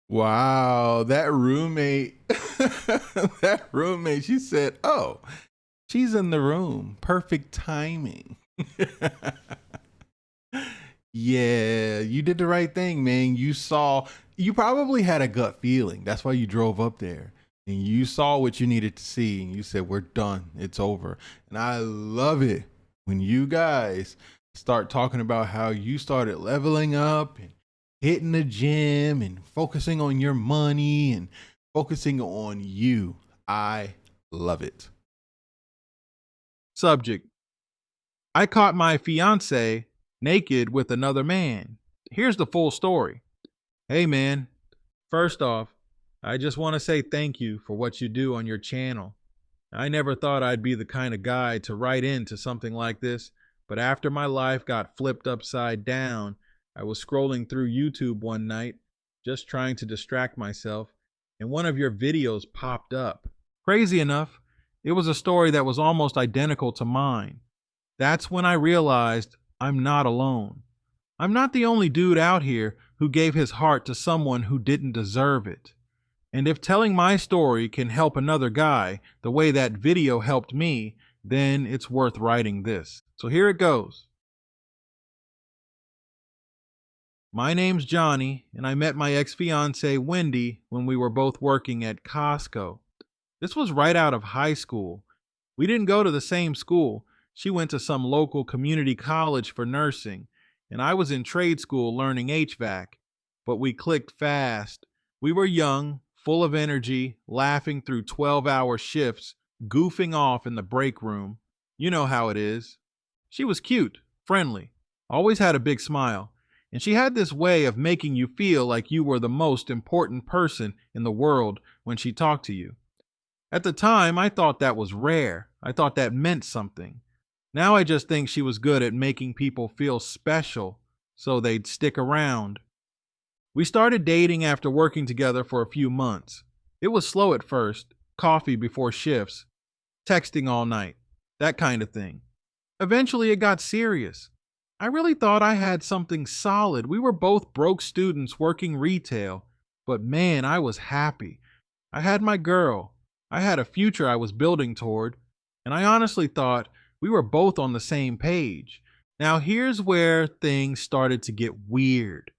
Wow, that roommate, that roommate, she said, "Oh, she's in the room. Perfect timing." Yeah, you did the right thing, man. You probably had a gut feeling. That's why you drove up there. And you saw what you needed to see. And you said, "We're done. It's over." And I love it when you guys start talking about how you started leveling up and hitting the gym and focusing on your money and focusing on you. I love it. Subject: I caught my fiance naked with another man. Here's the full story. Hey man, first off, I just want to say thank you for what you do on your channel. I never thought I'd be the kind of guy to write into something like this, but after my life got flipped upside down, I was scrolling through YouTube one night, just trying to distract myself, and one of your videos popped up. Crazy enough, it was a story that was almost identical to mine. That's when I realized I'm not alone. I'm not the only dude out here who gave his heart to someone who didn't deserve it. And if telling my story can help another guy the way that video helped me, then it's worth writing this. So here it goes. My name's Johnny, and I met my ex-fiancée Wendy when we were both working at Costco. This was right out of high school. We didn't go to the same school. She went to some local community college for nursing, and I was in trade school learning HVAC. But we clicked fast. We were young, full of energy, laughing through 12-hour shifts, goofing off in the break room. You know how it is. She was cute, friendly, always had a big smile, and she had this way of making you feel like you were the most important person in the world when she talked to you. At the time, I thought that was rare. I thought that meant something. Now I just think she was good at making people feel special so they'd stick around. We started dating after working together for a few months. It was slow at first, coffee before shifts, texting all night, that kind of thing. Eventually, it got serious. I really thought I had something solid. We were both broke students working retail, but man, I was happy. I had my girl. I had a future I was building toward, and I honestly thought we were both on the same page. Now, here's where things started to get weird.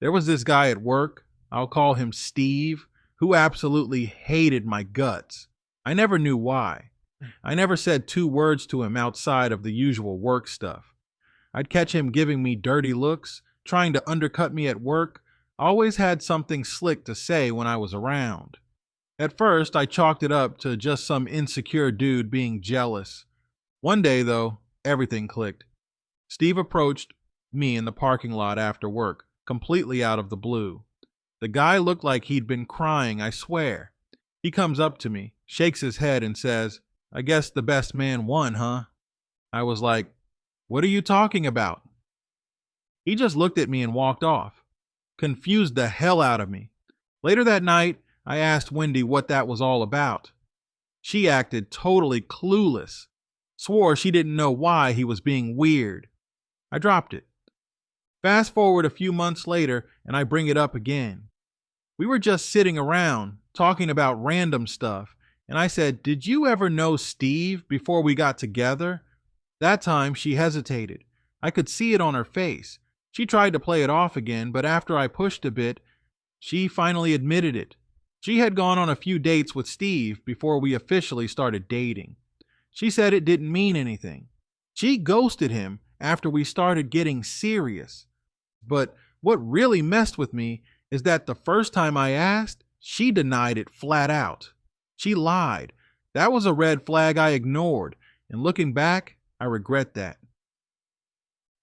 There was this guy at work, I'll call him Steve, who absolutely hated my guts. I never knew why. I never said two words to him outside of the usual work stuff. I'd catch him giving me dirty looks, trying to undercut me at work. Always had something slick to say when I was around. At first, I chalked it up to just some insecure dude being jealous. One day, though, everything clicked. Steve approached me in the parking lot after work, completely out of the blue. The guy looked like he'd been crying, I swear. He comes up to me, shakes his head, and says, "I guess the best man won, huh?" I was like, "What are you talking about?" He just looked at me and walked off, confused the hell out of me. Later that night, I asked Wendy what that was all about. She acted totally clueless, swore she didn't know why he was being weird. I dropped it. Fast forward a few months later, and I bring it up again. We were just sitting around, talking about random stuff, and I said, "Did you ever know Steve before we got together?" That time, she hesitated. I could see it on her face. She tried to play it off again, but after I pushed a bit, she finally admitted it. She had gone on a few dates with Steve before we officially started dating. She said it didn't mean anything. She ghosted him after we started getting serious. But what really messed with me is that the first time I asked, she denied it flat out. She lied. That was a red flag I ignored, and looking back, I regret that.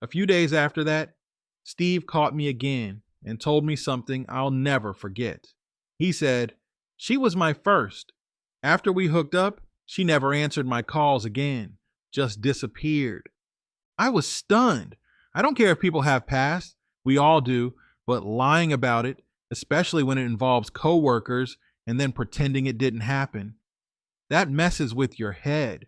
A few days after that, Steve caught me again and told me something I'll never forget. He said, "She was my first. After we hooked up, she never answered my calls again, just disappeared." I was stunned. I don't care if people have pasts, we all do, but lying about it, especially when it involves coworkers and then pretending it didn't happen, that messes with your head.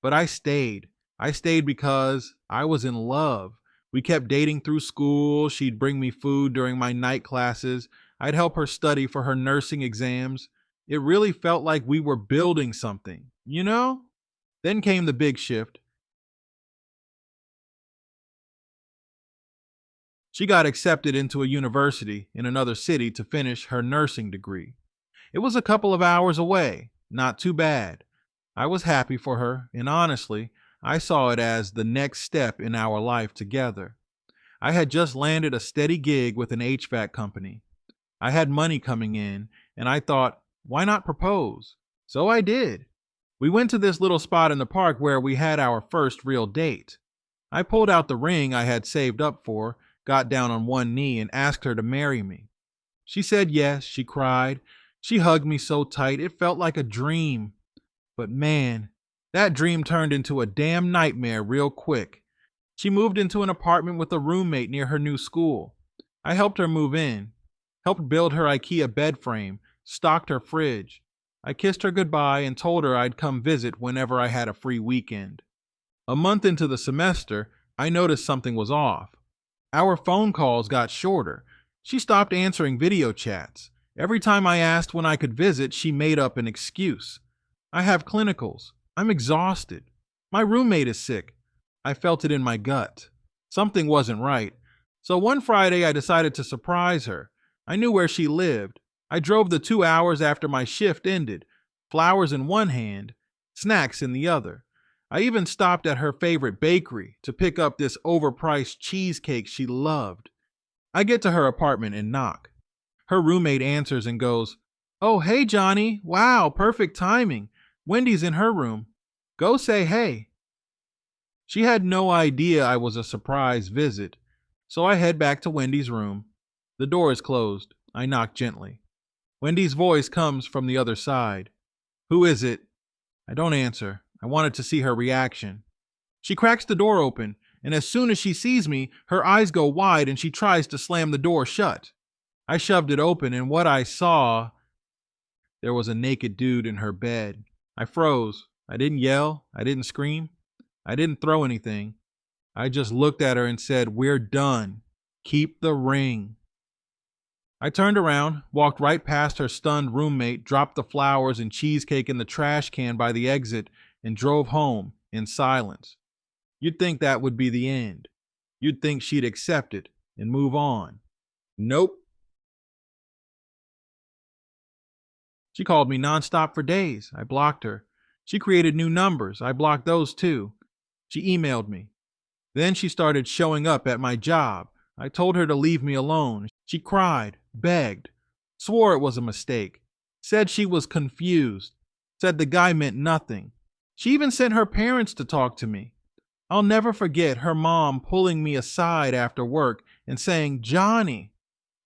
But I stayed. I stayed because I was in love. We kept dating through school. She'd bring me food during my night classes. I'd help her study for her nursing exams. It really felt like we were building something, you know? Then came the big shift. She got accepted into a university in another city to finish her nursing degree. It was a couple of hours away, not too bad. I was happy for her, and honestly, I saw it as the next step in our life together. I had just landed a steady gig with an HVAC company. I had money coming in, and I thought, why not propose? So I did. We went to this little spot in the park where we had our first real date. I pulled out the ring I had saved up for, got down on one knee, and asked her to marry me. She said yes, she cried. She hugged me so tight, it felt like a dream. But man, that dream turned into a damn nightmare real quick. She moved into an apartment with a roommate near her new school. I helped her move in, helped build her IKEA bed frame, stocked her fridge. I kissed her goodbye and told her I'd come visit whenever I had a free weekend. A month into the semester, I noticed something was off. Our phone calls got shorter. She stopped answering video chats. Every time I asked when I could visit, she made up an excuse. I have clinicals. I'm exhausted. My roommate is sick. I felt it in my gut. Something wasn't right. So one Friday, I decided to surprise her. I knew where she lived. I drove the 2 hours after my shift ended, flowers in one hand, snacks in the other. I even stopped at her favorite bakery to pick up this overpriced cheesecake she loved. I get to her apartment and knock. Her roommate answers and goes, "Oh, hey, Johnny. Wow, perfect timing. Wendy's in her room. Go say hey." She had no idea I was a surprise visit, so I head back to Wendy's room. The door is closed. I knock gently. Wendy's voice comes from the other side. "Who is it?" I don't answer. I wanted to see her reaction. She cracks the door open, and as soon as she sees me, her eyes go wide and she tries to slam the door shut. I shoved it open, and what I saw, there was a naked dude in her bed. I froze. I didn't yell. I didn't scream. I didn't throw anything. I just looked at her and said, "We're done. Keep the ring." I turned around, walked right past her stunned roommate, dropped the flowers and cheesecake in the trash can by the exit, and drove home in silence. You'd think that would be the end. You'd think she'd accept it and move on. Nope. She called me nonstop for days. I blocked her. She created new numbers. I blocked those too. She emailed me. Then she started showing up at my job. I told her to leave me alone. She cried, begged, swore it was a mistake, said she was confused, said the guy meant nothing. She even sent her parents to talk to me. I'll never forget her mom pulling me aside after work and saying, "Johnny,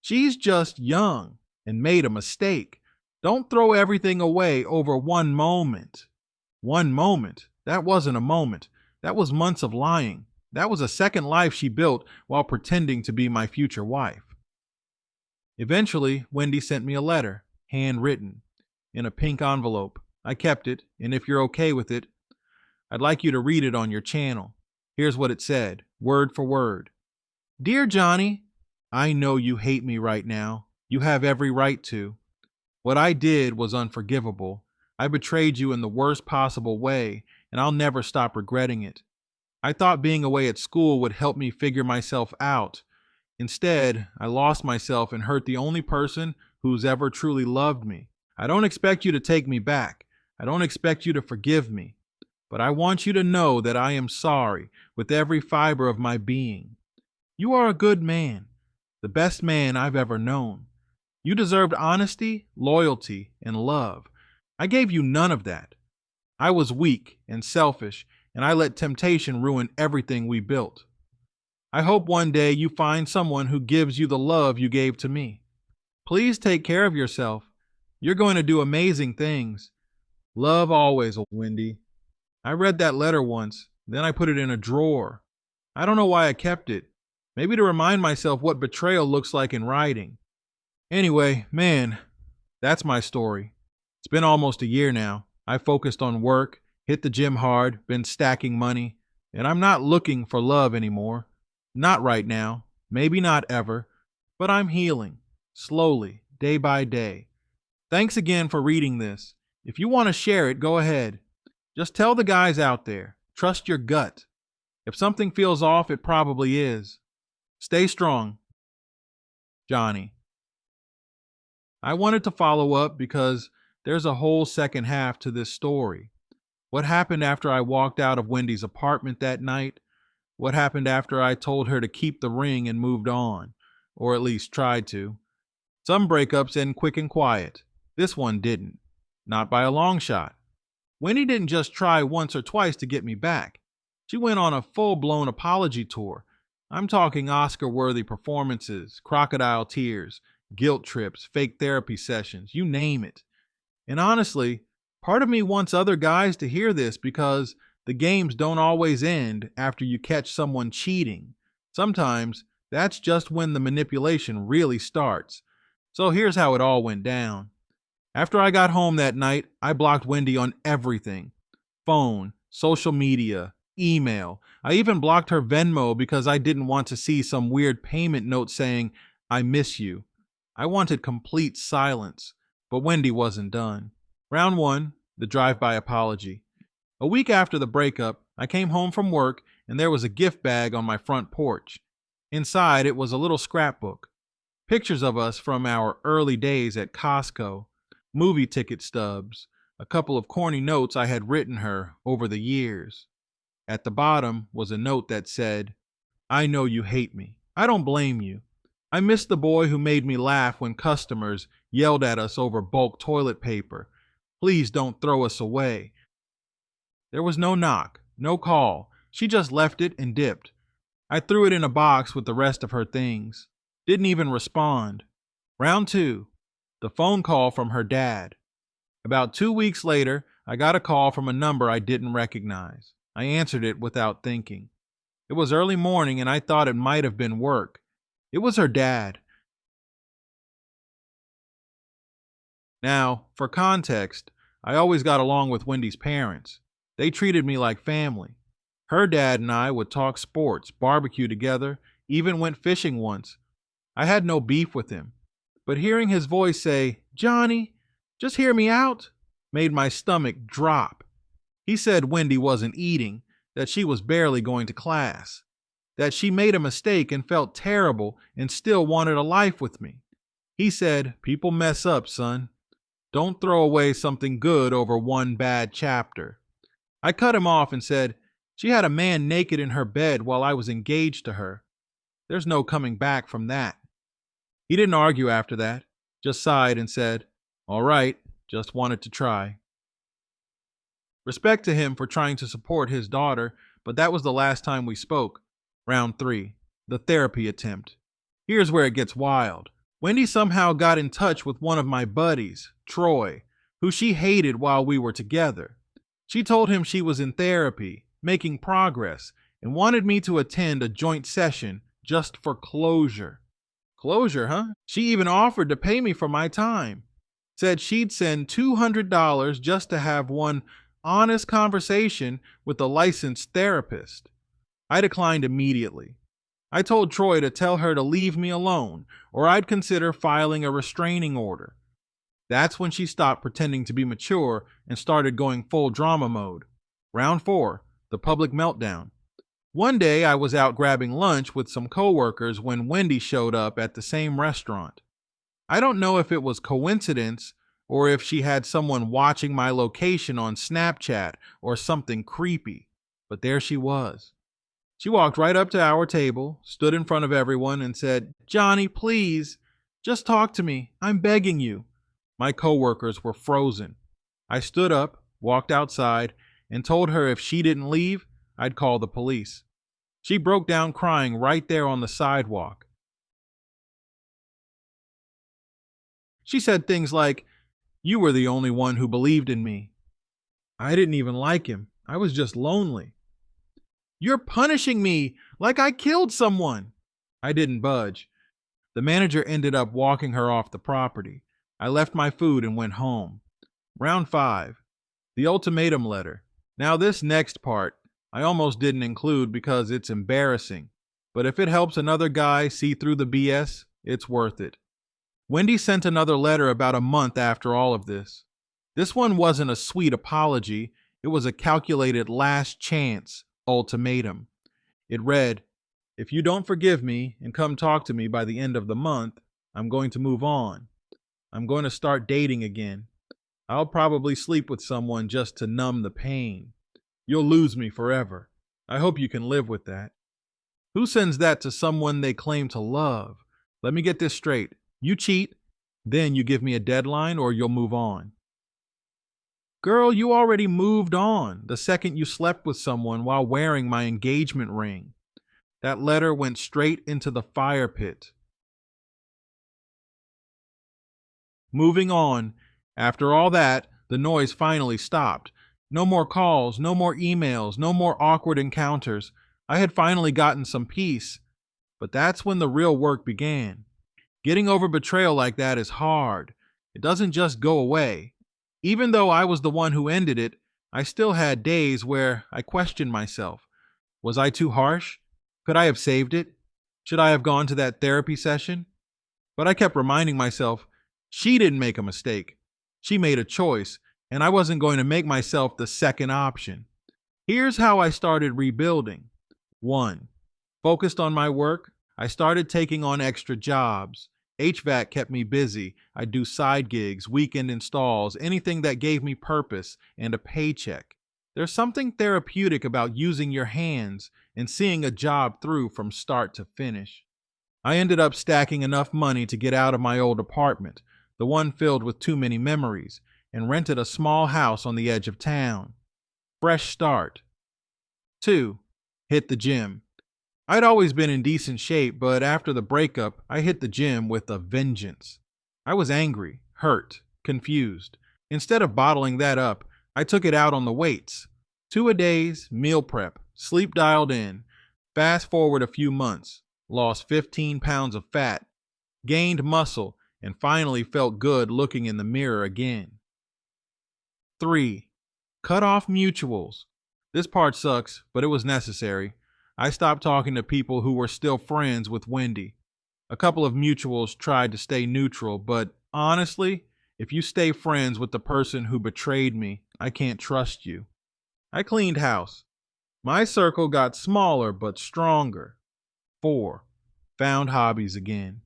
she's just young and made a mistake. Don't throw everything away over one moment." One moment? That wasn't a moment. That was months of lying. That was a second life she built while pretending to be my future wife. Eventually, Wendy sent me a letter, handwritten, in a pink envelope. I kept it, and if you're okay with it, I'd like you to read it on your channel. Here's what it said, word for word. "Dear Johnny, I know you hate me right now. You have every right to. What I did was unforgivable. I betrayed you in the worst possible way, and I'll never stop regretting it. I thought being away at school would help me figure myself out. Instead, I lost myself and hurt the only person who's ever truly loved me. I don't expect you to take me back. I don't expect you to forgive me. But I want you to know that I am sorry with every fiber of my being. You are a good man, the best man I've ever known. You deserved honesty, loyalty, and love. I gave you none of that. I was weak and selfish, and I let temptation ruin everything we built. I hope one day you find someone who gives you the love you gave to me. Please take care of yourself. You're going to do amazing things. Love always, Wendy." I read that letter once, then I put it in a drawer. I don't know why I kept it. Maybe to remind myself what betrayal looks like in writing. Anyway, man, that's my story. It's been almost a year now. I focused on work, hit the gym hard, been stacking money, and I'm not looking for love anymore. Not right now, maybe not ever, but I'm healing, slowly, day by day. Thanks again for reading this. If you want to share it, go ahead. Just tell the guys out there. Trust your gut. If something feels off, it probably is. Stay strong. Johnny. I wanted to follow up because there's a whole second half to this story. What happened after I walked out of Wendy's apartment that night? What happened after I told her to keep the ring and moved on? Or at least tried to. Some breakups end quick and quiet. This one didn't. Not by a long shot. Wendy didn't just try once or twice to get me back. She went on a full-blown apology tour. I'm talking Oscar-worthy performances, crocodile tears, guilt trips, fake therapy sessions, you name it. And honestly, part of me wants other guys to hear this because the games don't always end after you catch someone cheating. Sometimes that's just when the manipulation really starts. So here's how it all went down. After I got home that night, I blocked Wendy on everything. Phone, social media, email. I even blocked her Venmo because I didn't want to see some weird payment note saying, "I miss you." I wanted complete silence, but Wendy wasn't done. Round 1, the drive-by apology. A week after the breakup, I came home from work and there was a gift bag on my front porch. Inside, it was a little scrapbook. Pictures of us from our early days at Costco, movie ticket stubs, a couple of corny notes I had written her over the years. At the bottom was a note that said, "I know you hate me. I don't blame you. I miss the boy who made me laugh when customers yelled at us over bulk toilet paper. Please don't throw us away." There was no knock, no call. She just left it and dipped. I threw it in a box with the rest of her things. Didn't even respond. Round 2, the phone call from her dad. About 2 weeks later, I got a call from a number I didn't recognize. I answered it without thinking. It was early morning and I thought it might have been work. It was her dad. Now, for context, I always got along with Wendy's parents. They treated me like family. Her dad and I would talk sports, barbecue together, even went fishing once. I had no beef with him. But hearing his voice say, "Johnny, just hear me out," made my stomach drop. He said Wendy wasn't eating, that she was barely going to class, that she made a mistake and felt terrible and still wanted a life with me. He said, "People mess up, son. Don't throw away something good over one bad chapter." I cut him off and said, "She had a man naked in her bed while I was engaged to her. There's no coming back from that." He didn't argue after that, just sighed and said, "All right, just wanted to try." Respect to him for trying to support his daughter, but that was the last time we spoke. Round 3, the therapy attempt. Here's where it gets wild. Wendy somehow got in touch with one of my buddies, Troy, who she hated while we were together. She told him she was in therapy, making progress, and wanted me to attend a joint session just for closure. Closure, huh? She even offered to pay me for my time. Said she'd send $200 just to have one honest conversation with a licensed therapist. I declined immediately. I told Troy to tell her to leave me alone, or I'd consider filing a restraining order. That's when she stopped pretending to be mature and started going full drama mode. Round 4, the public meltdown. One day I was out grabbing lunch with some coworkers when Wendy showed up at the same restaurant. I don't know if it was coincidence or if she had someone watching my location on Snapchat or something creepy, but there she was. She walked right up to our table, stood in front of everyone, and said, "Johnny, please, just talk to me. I'm begging you." My coworkers were frozen. I stood up, walked outside, and told her if she didn't leave, I'd call the police. She broke down crying right there on the sidewalk. She said things like, "You were the only one who believed in me." I didn't even like him. I was just lonely. "You're punishing me like I killed someone." I didn't budge. The manager ended up walking her off the property. I left my food and went home. Round 5, the ultimatum letter. Now this next part, I almost didn't include because it's embarrassing, but if it helps another guy see through the BS, it's worth it. Wendy sent another letter about a month after all of this. This one wasn't a sweet apology, it was a calculated last chance ultimatum. It read, "If you don't forgive me and come talk to me by the end of the month, I'm going to move on. I'm going to start dating again. I'll probably sleep with someone just to numb the pain. You'll lose me forever. I hope you can live with that." Who sends that to someone they claim to love? Let me get this straight. You cheat, then you give me a deadline or you'll move on. Girl, you already moved on the second you slept with someone while wearing my engagement ring. That letter went straight into the fire pit. Moving on, after all that, the noise finally stopped. No more calls, no more emails, no more awkward encounters. I had finally gotten some peace. But that's when the real work began. Getting over betrayal like that is hard. It doesn't just go away. Even though I was the one who ended it, I still had days where I questioned myself. Was I too harsh? Could I have saved it? Should I have gone to that therapy session? But I kept reminding myself, she didn't make a mistake. She made a choice, and I wasn't going to make myself the second option. Here's how I started rebuilding. 1. Focused on my work. I started taking on extra jobs. HVAC kept me busy. I'd do side gigs, weekend installs, anything that gave me purpose and a paycheck. There's something therapeutic about using your hands and seeing a job through from start to finish. I ended up stacking enough money to get out of my old apartment, the one filled with too many memories, and rented a small house on the edge of town. Fresh start. 2. Hit the gym. I'd always been in decent shape, but after the breakup, I hit the gym with a vengeance. I was angry, hurt, confused. Instead of bottling that up, I took it out on the weights. 2-a-days, meal prep, sleep dialed in. Fast forward a few months, lost 15 pounds of fat, gained muscle, and finally felt good looking in the mirror again. 3. Cut off mutuals. This part sucks, but it was necessary. I stopped talking to people who were still friends with Wendy. A couple of mutuals tried to stay neutral, but honestly, if you stay friends with the person who betrayed me, I can't trust you. I cleaned house. My circle got smaller but stronger. 4. Found hobbies again.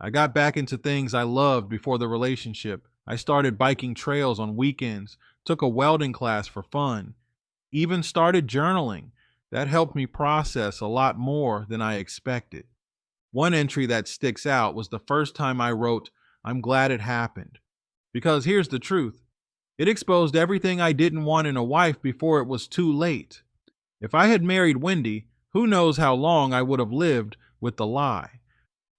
I got back into things I loved before the relationship. I started biking trails on weekends, took a welding class for fun, even started journaling. That helped me process a lot more than I expected. One entry that sticks out was the first time I wrote, "I'm glad it happened." Because here's the truth. It exposed everything I didn't want in a wife before it was too late. If I had married Wendy, who knows how long I would have lived with the lie.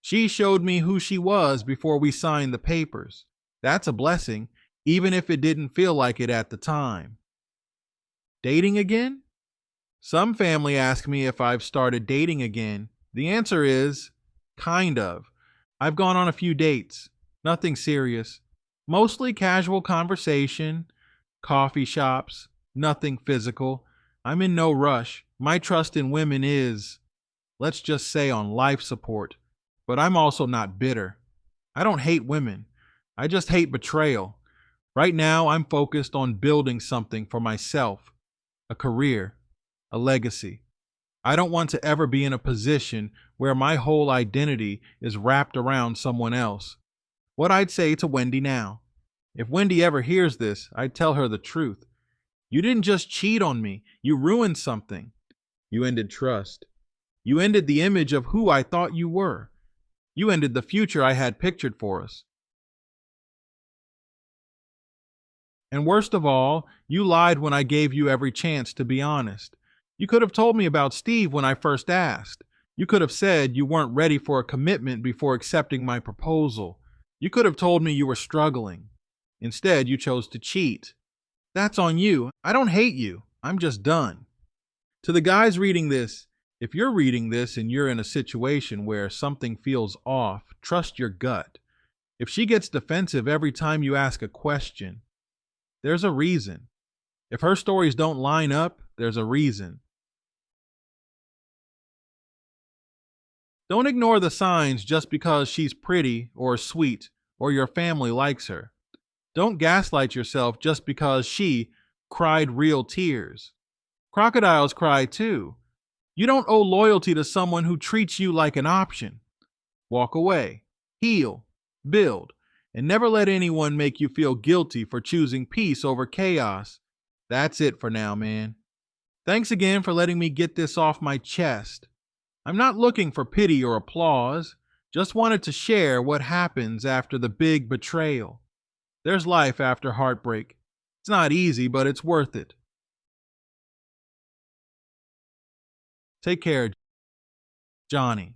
She showed me who she was before we signed the papers. That's a blessing, even if it didn't feel like it at the time. Dating again? Some family ask me if I've started dating again. The answer is, kind of. I've gone on a few dates. Nothing serious. Mostly casual conversation, coffee shops, nothing physical. I'm in no rush. My trust in women is, let's just say, on life support. But I'm also not bitter. I don't hate women. I just hate betrayal. Right now, I'm focused on building something for myself, a career, a legacy. I don't want to ever be in a position where my whole identity is wrapped around someone else. What I'd say to Wendy now, if Wendy ever hears this, I'd tell her the truth. You didn't just cheat on me, you ruined something. You ended trust. You ended the image of who I thought you were. You ended the future I had pictured for us. And worst of all, you lied when I gave you every chance to be honest. You could have told me about Steve when I first asked. You could have said you weren't ready for a commitment before accepting my proposal. You could have told me you were struggling. Instead, you chose to cheat. That's on you. I don't hate you. I'm just done. To the guys reading this, if you're reading this and you're in a situation where something feels off, trust your gut. If she gets defensive every time you ask a question, there's a reason. If her stories don't line up, there's a reason. Don't ignore the signs just because she's pretty or sweet or your family likes her. Don't gaslight yourself just because she cried real tears. Crocodiles cry too. You don't owe loyalty to someone who treats you like an option. Walk away, heal, build, and never let anyone make you feel guilty for choosing peace over chaos. That's it for now, man. Thanks again for letting me get this off my chest. I'm not looking for pity or applause, just wanted to share what happens after the big betrayal. There's life after heartbreak. It's not easy, but it's worth it. Take care, Johnny.